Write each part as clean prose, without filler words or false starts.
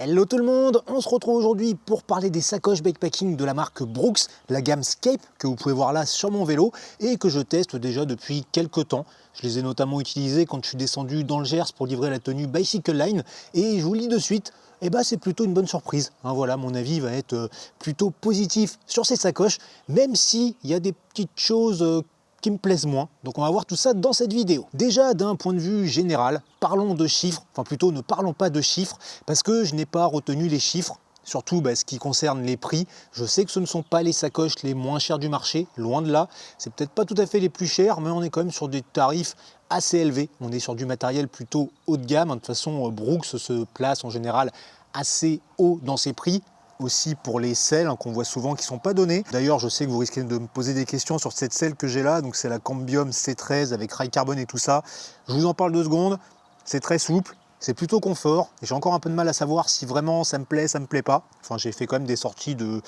Hello tout le monde, on se retrouve aujourd'hui pour parler des sacoches bikepacking de la marque Brooks, la gamme Scape, que vous pouvez voir là sur mon vélo et que je teste déjà depuis quelques temps. Je les ai notamment utilisées quand je suis descendu dans le Gers pour livrer la tenue Bicycle Line et je vous le dis de suite, c'est plutôt une bonne surprise. Voilà, mon avis va être plutôt positif sur ces sacoches, même s'il y a des petites choses qui me plaisent moins. Donc on va voir tout ça dans cette vidéo. Déjà d'un point de vue général, parlons de chiffres, enfin plutôt ne parlons pas de chiffres, parce que je n'ai pas retenu les chiffres, surtout ce qui concerne les prix. Je sais que ce ne sont pas les sacoches les moins chères du marché, loin de là. C'est peut-être pas tout à fait les plus chères, mais on est quand même sur des tarifs assez élevés. On est sur du matériel plutôt haut de gamme. De toute façon, Brooks se place en général assez haut dans ses prix. Aussi pour les selles qu'on voit souvent qui ne sont pas données. D'ailleurs, je sais que vous risquez de me poser des questions sur cette selle que j'ai là. Donc c'est la Cambium C13 avec rail carbone et tout ça. Je vous en parle 2 secondes. C'est très souple, c'est plutôt confort. Et j'ai encore un peu de mal à savoir si vraiment ça me plaît pas. Enfin, j'ai fait quand même des sorties de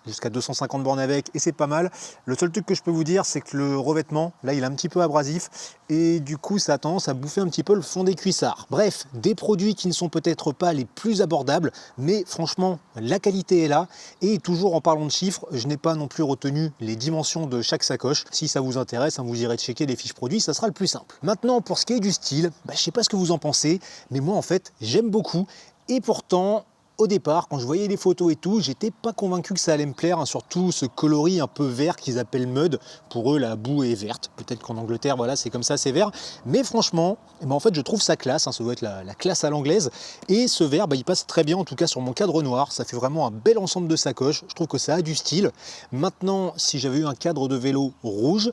jusqu'à 250 bornes avec et c'est pas mal. Le seul truc que je peux vous dire, c'est que le revêtement, là, il est un petit peu abrasif et du coup, ça a tendance à bouffer un petit peu le fond des cuissards. Bref, des produits qui ne sont peut-être pas les plus abordables, mais franchement, la qualité est là. Et toujours en parlant de chiffres, je n'ai pas non plus retenu les dimensions de chaque sacoche. Si ça vous intéresse, vous irez checker les fiches produits, ça sera le plus simple. Maintenant, pour ce qui est du style, je sais pas ce que vous en pensez, mais moi, en fait, j'aime beaucoup. Et pourtant, au départ, quand je voyais les photos et tout, j'étais pas convaincu que ça allait me plaire, surtout ce coloris un peu vert qu'ils appellent mud. Pour eux, la boue est verte. Peut-être qu'en Angleterre, voilà, c'est comme ça, c'est vert. Mais franchement, en fait, je trouve ça classe. Ça doit être la classe à l'anglaise. Et ce vert, il passe très bien, en tout cas sur mon cadre noir. Ça fait vraiment un bel ensemble de sacoches. Je trouve que ça a du style. Maintenant, si j'avais eu un cadre de vélo rouge,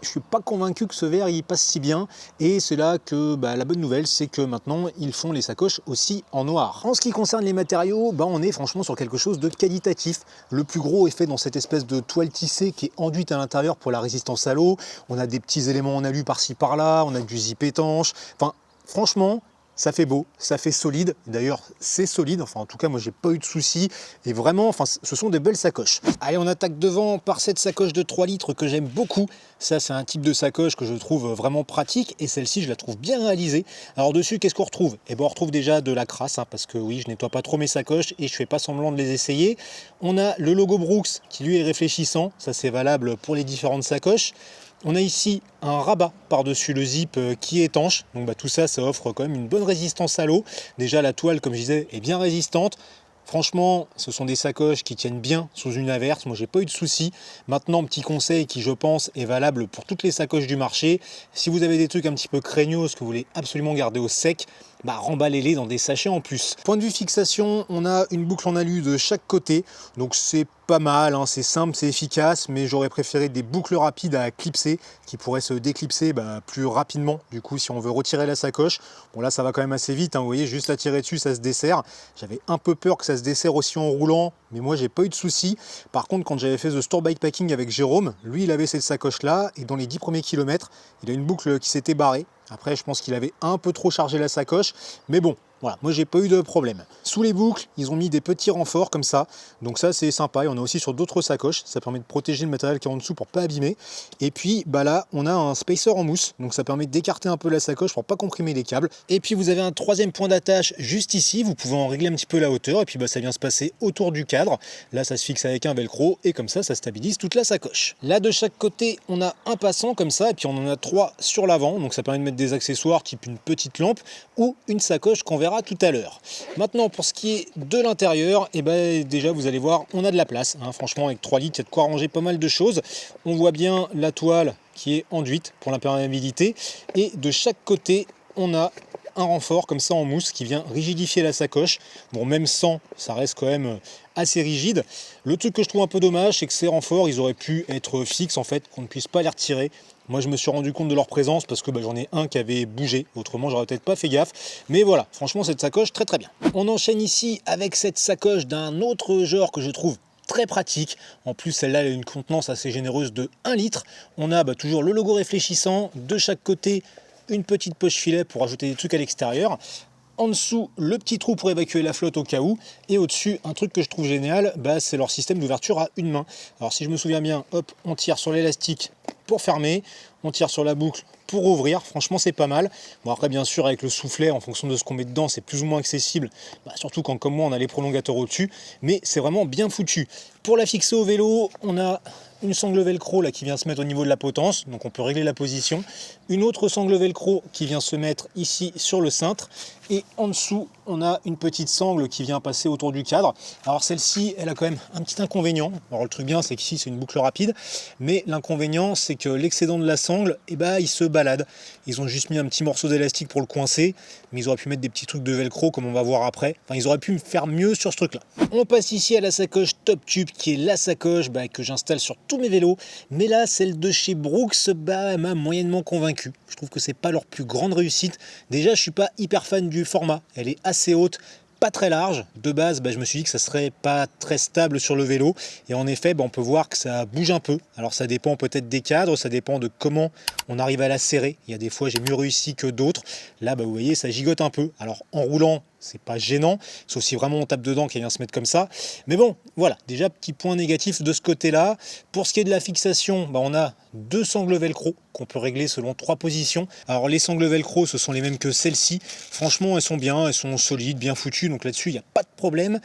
je ne suis pas convaincu que ce verre il passe si bien et c'est là que la bonne nouvelle, c'est que maintenant ils font les sacoches aussi en noir. En ce qui concerne les matériaux, on est franchement sur quelque chose de qualitatif. Le plus gros est fait dans cette espèce de toile tissée qui est enduite à l'intérieur pour la résistance à l'eau. On a des petits éléments en alu par-ci par-là, on a du zip étanche. Enfin, franchement, ça fait beau, ça fait solide. D'ailleurs, c'est solide. Enfin, en tout cas, moi, j'ai pas eu de soucis. Et vraiment, ce sont des belles sacoches. Allez, on attaque devant par cette sacoche de 3 litres que j'aime beaucoup. Ça, c'est un type de sacoche que je trouve vraiment pratique. Et celle-ci, je la trouve bien réalisée. Alors, dessus, qu'est-ce qu'on retrouve? On retrouve déjà de la crasse, parce que oui, je nettoie pas trop mes sacoches et je fais pas semblant de les essayer. On a le logo Brooks qui, lui, est réfléchissant. Ça, c'est valable pour les différentes sacoches. On a ici un rabat par-dessus le zip qui est étanche. Donc tout ça, ça offre quand même une bonne résistance à l'eau. Déjà, la toile, comme je disais, est bien résistante. Franchement, ce sont des sacoches qui tiennent bien sous une averse. Moi, j'ai pas eu de soucis. Maintenant, petit conseil qui, je pense, est valable pour toutes les sacoches du marché. Si vous avez des trucs un petit peu craignos que vous voulez absolument garder au sec, remballez-les dans des sachets en plus. Point de vue fixation, on a une boucle en alu de chaque côté. Donc c'est pas mal, c'est simple, c'est efficace, mais j'aurais préféré des boucles rapides à clipser qui pourraient se déclipser plus rapidement. Du coup, si on veut retirer la sacoche, bon là ça va quand même assez vite, vous voyez, juste à tirer dessus, ça se desserre. J'avais un peu peur que ça se desserre aussi en roulant, mais moi j'ai pas eu de soucis. Par contre, quand j'avais fait The Store Bikepacking avec Jérôme, lui il avait cette sacoche là, et dans les 10 premiers kilomètres, il a une boucle qui s'était barrée. Après, je pense qu'il avait un peu trop chargé la sacoche, mais bon, voilà, moi j'ai pas eu de problème. Sous les boucles, ils ont mis des petits renforts comme ça, donc ça c'est sympa. Et on a aussi sur d'autres sacoches, ça permet de protéger le matériel qui est en dessous pour pas abîmer. Et puis là, on a un spacer en mousse, donc ça permet d'écarter un peu la sacoche pour pas comprimer les câbles. Et puis vous avez un 3e point d'attache juste ici, vous pouvez en régler un petit peu la hauteur, et puis ça vient se passer autour du cadre. Là, ça se fixe avec un velcro, et comme ça stabilise toute la sacoche. Là, de chaque côté, on a un passant comme ça, et puis on en a 3 sur l'avant, donc ça permet de mettre des accessoires type une petite lampe ou une sacoche qu'on verra tout à l'heure. Maintenant, pour ce qui est de l'intérieur, déjà vous allez voir, on a de la place. Franchement, avec 3 litres, il y a de quoi ranger pas mal de choses. On voit bien la toile qui est enduite pour l'imperméabilité. Et de chaque côté, on a un renfort comme ça en mousse qui vient rigidifier la sacoche. Bon, même sans, ça reste quand même assez rigide. Le truc que je trouve un peu dommage, c'est que ces renforts, ils auraient pu être fixes en fait, qu'on ne puisse pas les retirer. Moi, je me suis rendu compte de leur présence parce que j'en ai un qui avait bougé. Autrement, j'aurais peut-être pas fait gaffe. Mais voilà, franchement, cette sacoche, très très bien. On enchaîne ici avec cette sacoche d'un autre genre que je trouve très pratique. En plus, celle-là, elle a une contenance assez généreuse de 1 litre. On a toujours le logo réfléchissant. De chaque côté, une petite poche filet pour ajouter des trucs à l'extérieur. En dessous, le petit trou pour évacuer la flotte au cas où. Et au-dessus, un truc que je trouve génial, c'est leur système d'ouverture à une main. Alors si je me souviens bien, hop, on tire sur l'élastique pour fermer, on tire sur la boucle pour ouvrir. Franchement, c'est pas mal. Bon, après, bien sûr, avec le soufflet, en fonction de ce qu'on met dedans, c'est plus ou moins accessible, surtout quand, comme moi, on a les prolongateurs au-dessus, mais c'est vraiment bien foutu. Pour la fixer au vélo, on a une sangle velcro là qui vient se mettre au niveau de la potence, donc on peut régler la position. Une autre sangle velcro qui vient se mettre ici sur le cintre. Et en dessous, on a une petite sangle qui vient passer autour du cadre. Alors celle-ci, elle a quand même un petit inconvénient. Alors le truc bien, c'est qu'ici, c'est une boucle rapide. Mais l'inconvénient, c'est que l'excédent de la sangle, il se balade. Ils ont juste mis un petit morceau d'élastique pour le coincer. Mais ils auraient pu mettre des petits trucs de velcro, comme on va voir après. Enfin, ils auraient pu faire mieux sur ce truc-là. On passe ici à la sacoche Top Tube, qui est la sacoche que j'installe sur tous mes vélos. Mais là, celle de chez Brooks, elle m'a moyennement convaincu. Je trouve que c'est pas leur plus grande réussite. Déjà, je suis pas hyper fan du format. Elle est assez haute, pas très large. De base, je me suis dit que ça serait pas très stable sur le vélo. Et en effet, on peut voir que ça bouge un peu. Alors ça dépend peut-être des cadres, ça dépend de comment on arrive à la serrer. Il y a des fois, j'ai mieux réussi que d'autres. Là, vous voyez, ça gigote un peu. Alors en roulant, c'est pas gênant, sauf si vraiment on tape dedans qu'elle vient se mettre comme ça. Mais bon, voilà, déjà petit point négatif de ce côté-là. Pour ce qui est de la fixation, on a deux sangles velcro qu'on peut régler selon 3 positions. Alors les sangles velcro, ce sont les mêmes que celles-ci. Franchement, elles sont bien, elles sont solides, bien foutues, donc là-dessus, il n'y a pas de problème.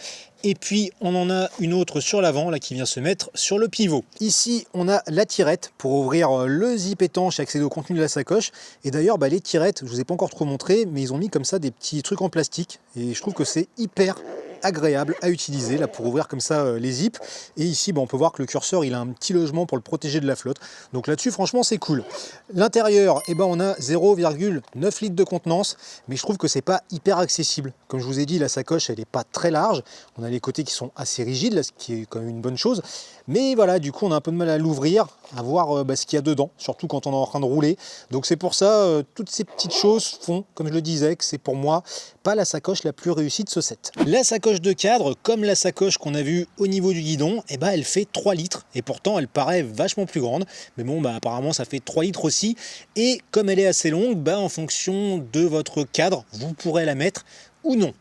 Et puis, on en a une autre sur l'avant, là, qui vient se mettre sur le pivot. Ici, on a la tirette pour ouvrir le zip étanche et accéder au contenu de la sacoche. Et d'ailleurs, les tirettes, je ne vous ai pas encore trop montré, mais ils ont mis comme ça des petits trucs en plastique. Et je trouve que c'est hyper agréable à utiliser là pour ouvrir comme ça les zips. Et ici on peut voir que le curseur il a un petit logement pour le protéger de la flotte, donc là-dessus franchement c'est cool. L'intérieur, on a 0,9 litres de contenance, mais je trouve que c'est pas hyper accessible. Comme je vous ai dit, la sacoche elle est pas très large, on a les côtés qui sont assez rigides là, ce qui est quand même une bonne chose, mais voilà, du coup on a un peu de mal à l'ouvrir, à voir ce qu'il y a dedans, surtout quand on est en train de rouler. Donc c'est pour ça, toutes ces petites choses font, comme je le disais, que c'est pour moi pas la sacoche la plus réussie de ce set. La sacoche de cadre, comme la sacoche qu'on a vue au niveau du guidon, elle fait 3 litres, et pourtant elle paraît vachement plus grande, mais bon, apparemment ça fait 3 litres aussi, et comme elle est assez longue, en fonction de votre cadre, vous pourrez la mettre ou non.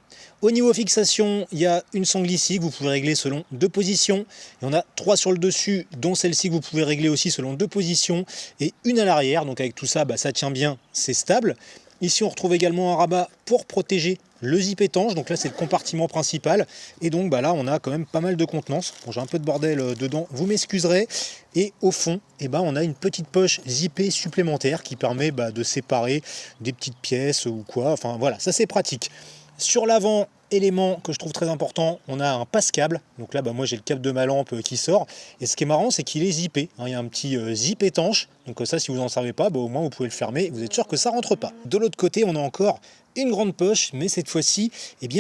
Au niveau fixation, il y a une sangle ici que vous pouvez régler selon 2 positions. Il y en a 3 sur le dessus, dont celle-ci que vous pouvez régler aussi selon 2 positions, et une à l'arrière. Donc avec tout ça, ça tient bien, c'est stable. Ici, on retrouve également un rabat pour protéger le zip étanche. Donc là, c'est le compartiment principal. Et donc là, on a quand même pas mal de contenance. Bon, j'ai un peu de bordel dedans, vous m'excuserez. Et au fond, on a une petite poche zippée supplémentaire qui permet de séparer des petites pièces ou quoi. Enfin voilà, ça c'est pratique. Sur l'avant, élément que je trouve très important, on a un passe-câble. Donc là, moi j'ai le câble de ma lampe qui sort. Et ce qui est marrant, c'est qu'il est zippé. Il y a un petit zip étanche. Donc ça, si vous n'en servez pas, au moins vous pouvez le fermer. Vous êtes sûr que ça rentre pas. De l'autre côté, on a encore une grande poche, mais cette fois-ci,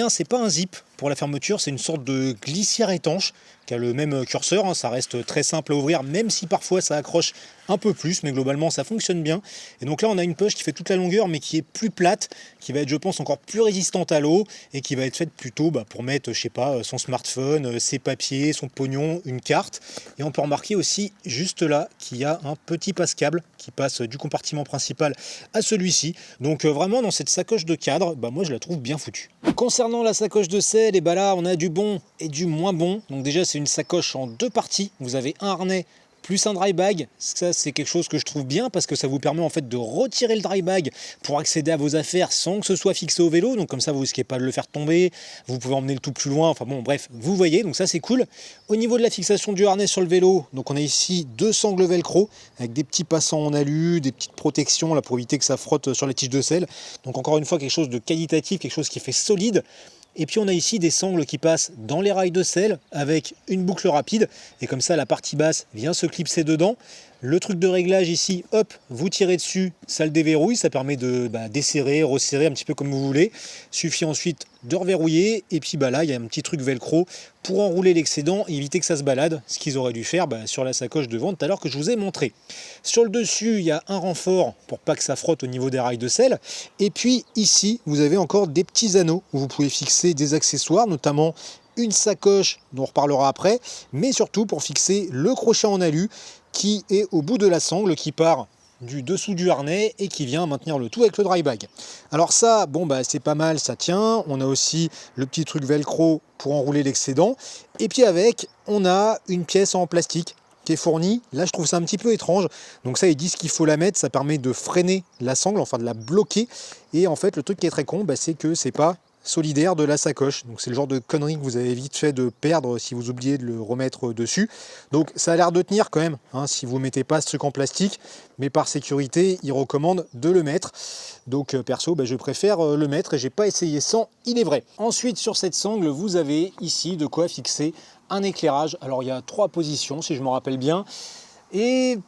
c'est pas un zip pour la fermeture, c'est une sorte de glissière étanche qui a le même curseur. Ça reste très simple à ouvrir, même si parfois ça accroche un peu plus, mais globalement ça fonctionne bien. Et donc là, on a une poche qui fait toute la longueur, mais qui est plus plate, qui va être, je pense, encore plus résistante à l'eau et qui va être faite plutôt pour mettre, je sais pas, son smartphone, ses papiers, son pognon, une carte. Et on peut remarquer aussi juste là qu'il y a un petit passe-câble qui passe du compartiment principal à celui-ci. Donc vraiment, dans cette sacoche de cadre, moi je la trouve bien foutue. Concernant la sacoche de selle, là on a du bon et du moins bon. Donc déjà, c'est une sacoche en 2 parties. Vous avez un harnais plus un dry bag. Ça, c'est quelque chose que je trouve bien parce que ça vous permet en fait de retirer le dry bag pour accéder à vos affaires sans que ce soit fixé au vélo. Donc comme ça, vous risquez pas de le faire tomber. Vous pouvez emmener le tout plus loin. Enfin bon, bref, vous voyez. Donc ça, c'est cool. Au niveau de la fixation du harnais sur le vélo, donc on a ici 2 sangles velcro avec des petits passants en alu, des petites protections là pour éviter que ça frotte sur les tiges de selle. Donc encore une fois, quelque chose de qualitatif, quelque chose qui fait solide. Et puis on a ici des sangles qui passent dans les rails de selle avec une boucle rapide. Et comme ça, la partie basse vient se clipser dedans. Le truc de réglage ici, hop, vous tirez dessus, ça le déverrouille. Ça permet de desserrer, resserrer un petit peu comme vous voulez. Suffit ensuite de reverrouiller. Et puis là, il y a un petit truc velcro pour enrouler l'excédent et éviter que ça se balade. Ce qu'ils auraient dû faire sur la sacoche devant tout à l'heure que je vous ai montré. Sur le dessus, il y a un renfort pour pas que ça frotte au niveau des rails de selle. Et puis ici, vous avez encore des petits anneaux où vous pouvez fixer des accessoires, notamment une sacoche dont on reparlera après, mais surtout pour fixer le crochet en alu qui est au bout de la sangle qui part du dessous du harnais et qui vient maintenir le tout avec le dry bag. Alors ça, c'est pas mal, ça tient. On a aussi le petit truc velcro pour enrouler l'excédent. Et puis avec, on a une pièce en plastique qui est fournie. Là, je trouve ça un petit peu étrange. Donc ça, ils disent qu'il faut la mettre. Ça permet de freiner la sangle, enfin de la bloquer. Et en fait, le truc qui est très con, c'est que c'est pas solidaire de la sacoche. Donc c'est le genre de connerie que vous avez vite fait de perdre si vous oubliez de le remettre dessus. Donc ça a l'air de tenir quand même, hein, si vous ne mettez pas ce truc en plastique. Mais par sécurité, ils recommandent de le mettre. Donc perso, je préfère le mettre et j'ai pas essayé sans, il est vrai. Ensuite, sur cette sangle, vous avez ici de quoi fixer un éclairage. Alors il y a 3 positions, si je me rappelle bien. Et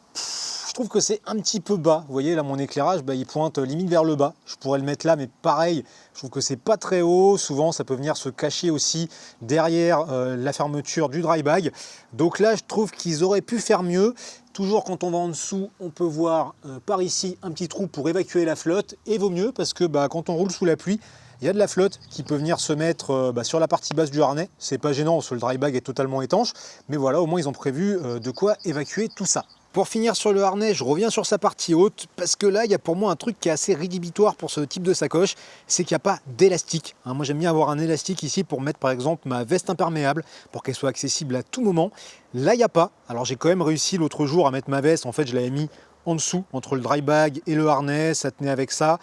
je trouve que c'est un petit peu bas. Vous voyez, là, mon éclairage, il pointe limite vers le bas. Je pourrais le mettre là, mais pareil, je trouve que c'est pas très haut. Souvent, ça peut venir se cacher aussi derrière la fermeture du dry bag. Donc là, je trouve qu'ils auraient pu faire mieux. Toujours quand on va en dessous, on peut voir par ici un petit trou pour évacuer la flotte. Et vaut mieux parce que quand on roule sous la pluie, il y a de la flotte qui peut venir se mettre sur la partie basse du harnais. C'est pas gênant parce que le dry bag est totalement étanche. Mais voilà, au moins ils ont prévu de quoi évacuer tout ça. Pour finir sur le harnais, je reviens sur sa partie haute parce que là, il y a pour moi un truc qui est assez rédhibitoire pour ce type de sacoche, c'est qu'il n'y a pas d'élastique. Moi, j'aime bien avoir un élastique ici pour mettre par exemple ma veste imperméable pour qu'elle soit accessible à tout moment. Là, il n'y a pas. Alors, j'ai quand même réussi l'autre jour à mettre ma veste. En fait, je l'avais mis en dessous, entre le dry bag et le harnais. Ça tenait avec ça.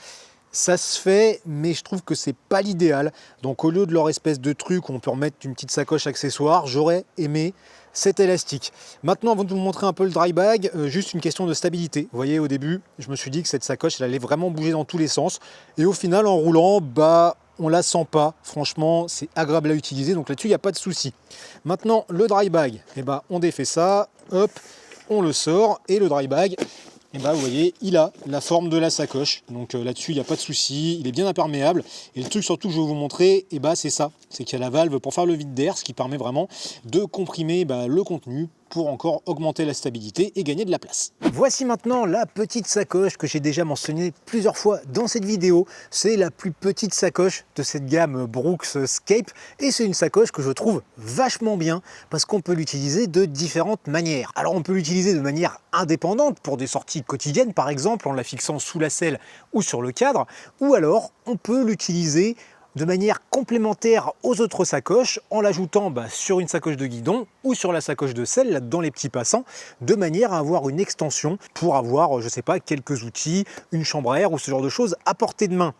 Ça se fait, mais je trouve que c'est pas l'idéal. Donc au lieu de leur espèce de truc où on peut remettre une petite sacoche accessoire, j'aurais aimé cet élastique. Maintenant, avant de vous montrer un peu le dry bag, juste une question de stabilité. Vous voyez, au début, je me suis dit que cette sacoche, elle allait vraiment bouger dans tous les sens. Et au final, en roulant, on la sent pas. Franchement, c'est agréable à utiliser. Donc là-dessus, il n'y a pas de souci. Maintenant, le dry bag, on défait ça, hop, on le sort. Et le dry bag, vous voyez, il a la forme de la sacoche. Donc là-dessus, il n'y a pas de souci. Il est bien imperméable. Et le truc surtout que je vais vous montrer, c'est ça. C'est qu'il y a la valve pour faire le vide d'air, ce qui permet vraiment de comprimer le contenu pour encore augmenter la stabilité et gagner de la place. Voici maintenant la petite sacoche que j'ai déjà mentionnée plusieurs fois dans cette vidéo. C'est la plus petite sacoche de cette gamme Brooks Scape et c'est une sacoche que je trouve vachement bien parce qu'on peut l'utiliser de différentes manières. Alors on peut l'utiliser de manière indépendante pour des sorties quotidiennes par exemple en la fixant sous la selle ou sur le cadre, ou alors on peut l'utiliser de manière complémentaire aux autres sacoches en l'ajoutant sur une sacoche de guidon ou sur la sacoche de selle dans les petits passants, de manière à avoir une extension pour avoir, je sais pas, quelques outils, une chambre à air ou ce genre de choses à portée de main.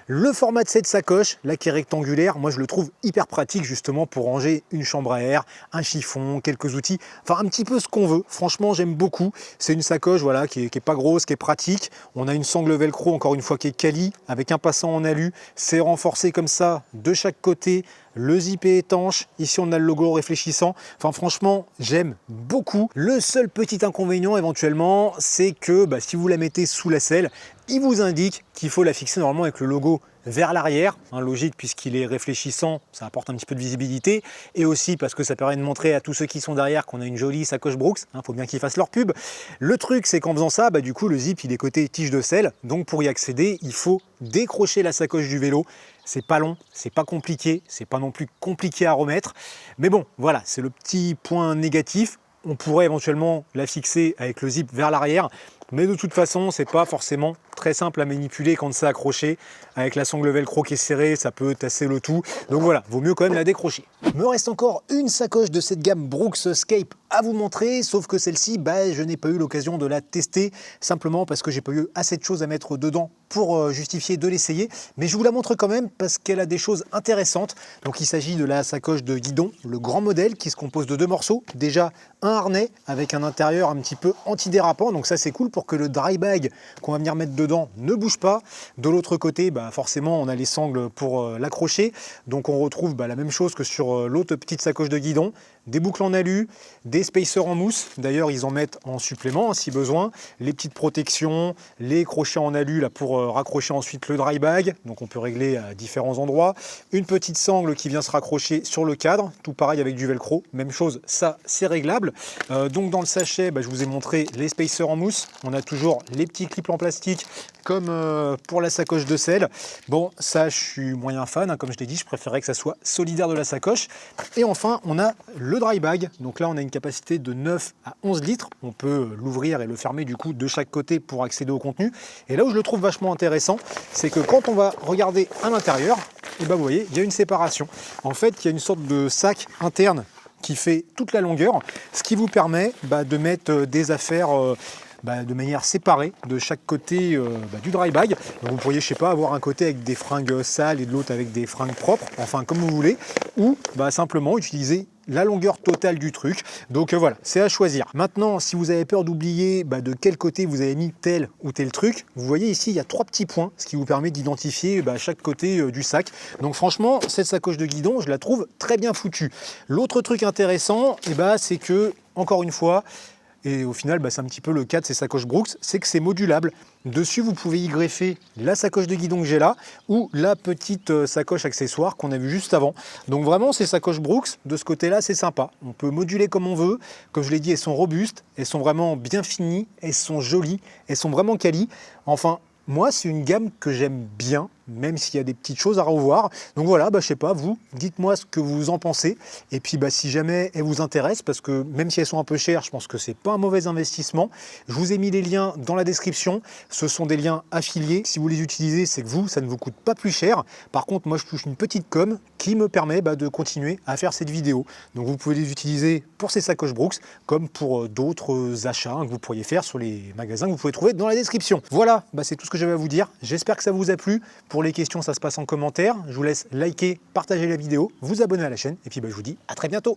Le format de cette sacoche, là qui est rectangulaire, moi je le trouve hyper pratique justement pour ranger une chambre à air, un chiffon, quelques outils, enfin un petit peu ce qu'on veut. Franchement, j'aime beaucoup. C'est une sacoche qui est pas grosse, qui est pratique. On a une sangle velcro encore une fois qui est quali, avec un passant en alu. C'est renforcé comme ça de chaque côté. Le zip est étanche. Ici, on a le logo réfléchissant. Enfin, franchement, j'aime beaucoup. Le seul petit inconvénient éventuellement, c'est que si vous la mettez sous la selle, il vous indique qu'il faut la fixer normalement avec le logo vers l'arrière, logique puisqu'il est réfléchissant, ça apporte un petit peu de visibilité, et aussi parce que ça permet de montrer à tous ceux qui sont derrière qu'on a une jolie sacoche Brooks, faut bien qu'ils fassent leur pub. Le truc c'est qu'en faisant ça, du coup le zip il est côté tige de selle, donc pour y accéder il faut décrocher la sacoche du vélo. C'est pas long, c'est pas compliqué, c'est pas non plus compliqué à remettre, mais bon voilà, c'est le petit point négatif. On pourrait éventuellement la fixer avec le zip vers l'arrière, mais de toute façon, c'est pas forcément très simple à manipuler quand c'est accroché. Avec la sangle velcro qui est serrée, ça peut tasser le tout. Donc voilà, vaut mieux quand même la décrocher. Il me reste encore une sacoche de cette gamme Brooks Scape à vous montrer, sauf que celle-ci, je n'ai pas eu l'occasion de la tester, simplement parce que j'ai pas eu assez de choses à mettre dedans pour justifier de l'essayer. Mais je vous la montre quand même parce qu'elle a des choses intéressantes. Donc il s'agit de la sacoche de guidon, le grand modèle qui se compose de 2 morceaux. Déjà un harnais avec un intérieur un petit peu antidérapant, donc ça c'est cool pour que le dry bag qu'on va venir mettre dedans ne bouge pas. De l'autre côté, forcément on a les sangles pour l'accrocher, donc on retrouve la même chose que sur l'autre petite sacoche de guidon, des boucles en alu, des spacers en mousse, d'ailleurs ils en mettent en supplément si besoin, les petites protections, les crochets en alu là pour raccrocher ensuite le dry bag, donc on peut régler à différents endroits, une petite sangle qui vient se raccrocher sur le cadre, tout pareil avec du velcro, même chose, ça c'est réglable. Donc dans le sachet, je vous ai montré les spacers en mousse, on a toujours les petits clips en plastique comme pour la sacoche de selle. Bon, ça je suis moyen fan, comme je l'ai dit, je préférais que ça soit solidaire de la sacoche. Et enfin, on a le dry bag. Donc là, on a une capacité de 9 à 11 litres. On peut l'ouvrir et le fermer du coup de chaque côté pour accéder au contenu. Et là où je le trouve vachement intéressant, c'est que quand on va regarder à l'intérieur, vous voyez, il y a une séparation. En fait, il y a une sorte de sac interne qui fait toute la longueur, ce qui vous permet de mettre des affaires de manière séparée de chaque côté du dry bag. Donc vous pourriez, je sais pas, avoir un côté avec des fringues sales et de l'autre avec des fringues propres, enfin comme vous voulez, ou simplement utiliser la longueur totale du truc. Donc voilà, c'est à choisir. Maintenant, si vous avez peur d'oublier de quel côté vous avez mis tel ou tel truc, vous voyez ici, il y a 3 petits points, ce qui vous permet d'identifier chaque côté du sac. Donc franchement, cette sacoche de guidon, je la trouve très bien foutue. L'autre truc intéressant, c'est que, encore une fois, et au final, c'est un petit peu le cas de ces sacoches Brooks, c'est que c'est modulable. Dessus, vous pouvez y greffer la sacoche de guidon que j'ai là ou la petite sacoche accessoire qu'on a vu juste avant. Donc vraiment, ces sacoches Brooks, de ce côté-là, c'est sympa. On peut moduler comme on veut. Comme je l'ai dit, elles sont robustes, elles sont vraiment bien finies, elles sont jolies, elles sont vraiment quali. Enfin, moi, c'est une gamme que j'aime bien, même s'il y a des petites choses à revoir. Donc voilà, je sais pas, vous, dites-moi ce que vous en pensez. Et puis si jamais elles vous intéressent, parce que même si elles sont un peu chères, je pense que c'est pas un mauvais investissement. Je vous ai mis les liens dans la description. Ce sont des liens affiliés. Si vous les utilisez, c'est que ça ne vous coûte pas plus cher. Par contre, moi, je touche une petite com qui me permet de continuer à faire cette vidéo. Donc vous pouvez les utiliser pour ces sacoches Brooks, comme pour d'autres achats que vous pourriez faire sur les magasins que vous pouvez trouver dans la description. Voilà, c'est tout ce que j'avais à vous dire. J'espère que ça vous a plu. Pour les questions, ça se passe en commentaire. Je vous laisse liker, partager la vidéo, vous abonner à la chaîne. Et puis je vous dis à très bientôt.